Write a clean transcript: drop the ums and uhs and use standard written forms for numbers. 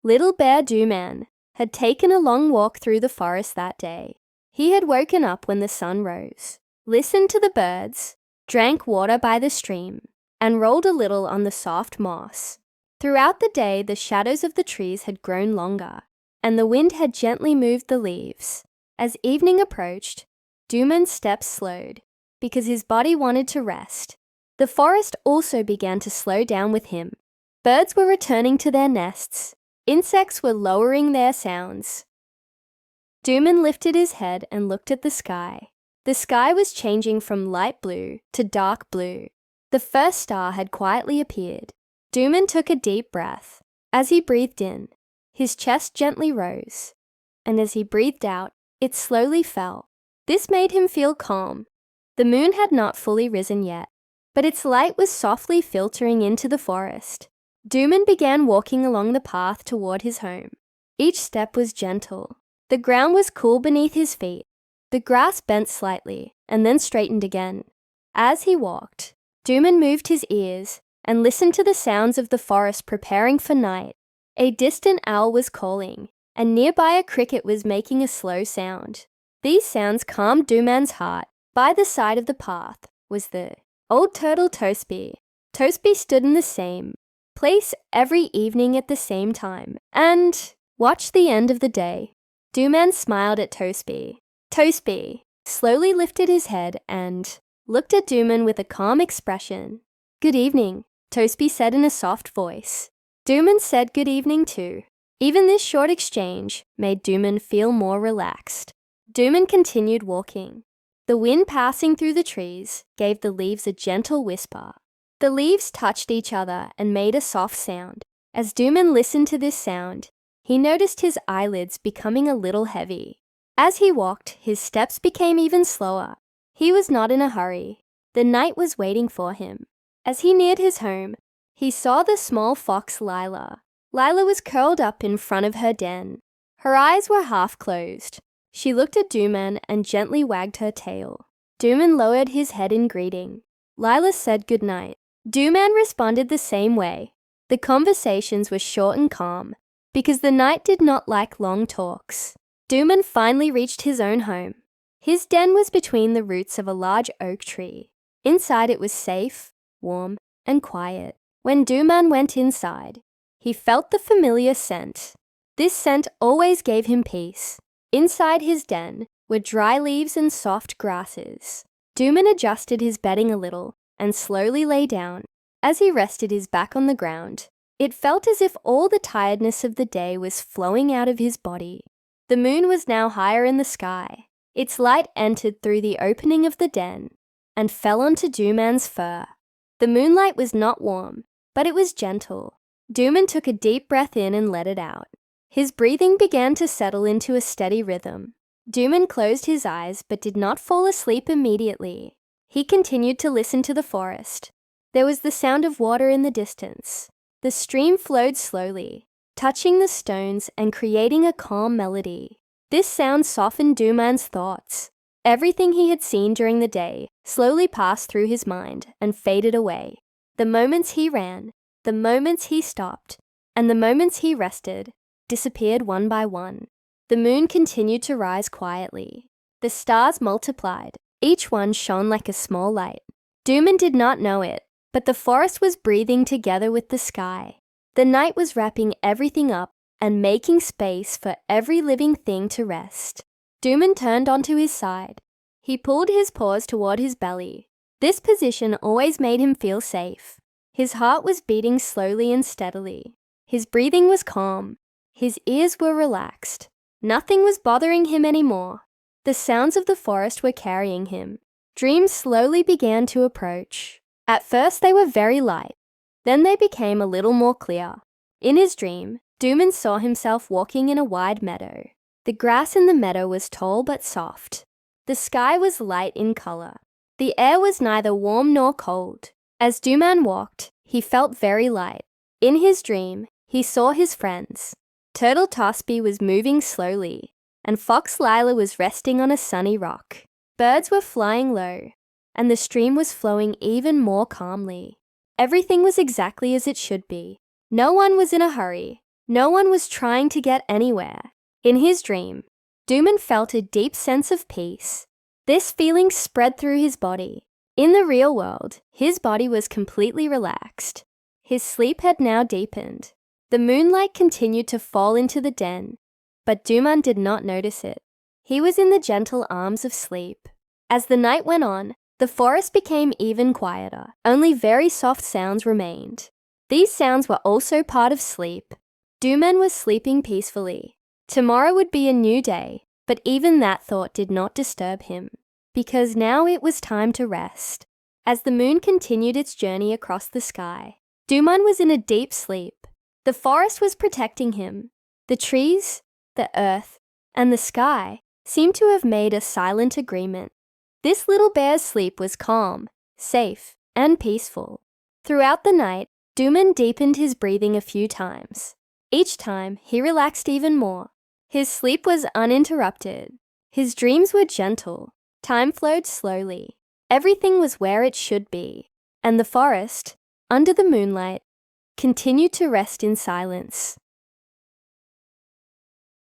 Little Bear Duman had taken a long walk through the forest that day. He had woken up when the sun rose, listened to the birds, drank water by the stream, and rolled a little on the soft moss. Throughout the day, the shadows of the trees had grown longer, and the wind had gently moved the leaves. As evening approached, Duman's steps slowed, because his body wanted to rest. The forest also began to slow down with him. Birds were returning to their nests. Insects were lowering their sounds. Duman lifted his head and looked at the sky. The sky was changing from light blue to dark blue. The first star had quietly appeared. Duman took a deep breath. As he breathed in, his chest gently rose, and as he breathed out, it slowly fell. This made him feel calm. The moon had not fully risen yet, but its light was softly filtering into the forest. Duman began walking along the path toward his home. Each step was gentle. The ground was cool beneath his feet. The grass bent slightly and then straightened again. As he walked, Duman moved his ears and listened to the sounds of the forest preparing for night. A distant owl was calling, and nearby a cricket was making a slow sound. These sounds calmed Duman's heart. By the side of the path was the old turtle Toasty. Toasty stood in the same place every evening at the same time and watched the end of the day. Duman smiled at Toasty. Toasty slowly lifted his head and looked at Duman with a calm expression. "Good evening," Toasty said in a soft voice. Duman said good evening too. Even this short exchange made Duman feel more relaxed. Duman continued walking. The wind passing through the trees gave the leaves a gentle whisper. The leaves touched each other and made a soft sound. As Duman listened to this sound, he noticed his eyelids becoming a little heavy. As he walked, his steps became even slower. He was not in a hurry. The night was waiting for him. As he neared his home, he saw the small fox Lila. Lila was curled up in front of her den. Her eyes were half closed. She looked at Duman and gently wagged her tail. Duman lowered his head in greeting. Lila said good night. Duman responded the same way. The conversations were short and calm, because the night did not like long talks. Duman finally reached his own home. His den was between the roots of a large oak tree. Inside it was safe, warm, and quiet. When Duman went inside, he felt the familiar scent. This scent always gave him peace. Inside his den were dry leaves and soft grasses. Duman adjusted his bedding a little and slowly lay down. As he rested his back on the ground, it felt as if all the tiredness of the day was flowing out of his body. The moon was now higher in the sky. Its light entered through the opening of the den and fell onto Duman's fur. The moonlight was not warm, but it was gentle. Duman took a deep breath in and let it out. His breathing began to settle into a steady rhythm. Duman closed his eyes but did not fall asleep immediately. He continued to listen to the forest. There was the sound of water in the distance. The stream flowed slowly, touching the stones and creating a calm melody. This sound softened Duman's thoughts. Everything he had seen during the day slowly passed through his mind and faded away. The moments he ran, the moments he stopped, and the moments he rested disappeared one by one. The moon continued to rise quietly. The stars multiplied. Each one shone like a small light. Duman did not know it, but the forest was breathing together with the sky. The night was wrapping everything up and making space for every living thing to rest. Duman turned onto his side. He pulled his paws toward his belly. This position always made him feel safe. His heart was beating slowly and steadily. His breathing was calm. His ears were relaxed. Nothing was bothering him anymore. The sounds of the forest were carrying him. Dreams slowly began to approach. At first they were very light. Then they became a little more clear. In his dream, Duman saw himself walking in a wide meadow. The grass in the meadow was tall but soft. The sky was light in color. The air was neither warm nor cold. As Duman walked, he felt very light. In his dream, he saw his friends. Turtle Tospy was moving slowly, and Fox Lila was resting on a sunny rock. Birds were flying low, and the stream was flowing even more calmly. Everything was exactly as it should be. No one was in a hurry. No one was trying to get anywhere. In his dream, Duman felt a deep sense of peace. This feeling spread through his body. In the real world, his body was completely relaxed. His sleep had now deepened. The moonlight continued to fall into the den, but Duman did not notice it. He was in the gentle arms of sleep. As the night went on, the forest became even quieter. Only very soft sounds remained. These sounds were also part of sleep. Duman was sleeping peacefully. Tomorrow would be a new day, but even that thought did not disturb him, because now it was time to rest. As the moon continued its journey across the sky, Duman was in a deep sleep. The forest was protecting him. The trees, the earth, and the sky seemed to have made a silent agreement. This little bear's sleep was calm, safe, and peaceful. Throughout the night, Duman deepened his breathing a few times. Each time, he relaxed even more. His sleep was uninterrupted. His dreams were gentle. Time flowed slowly. Everything was where it should be. And the forest, under the moonlight, continued to rest in silence.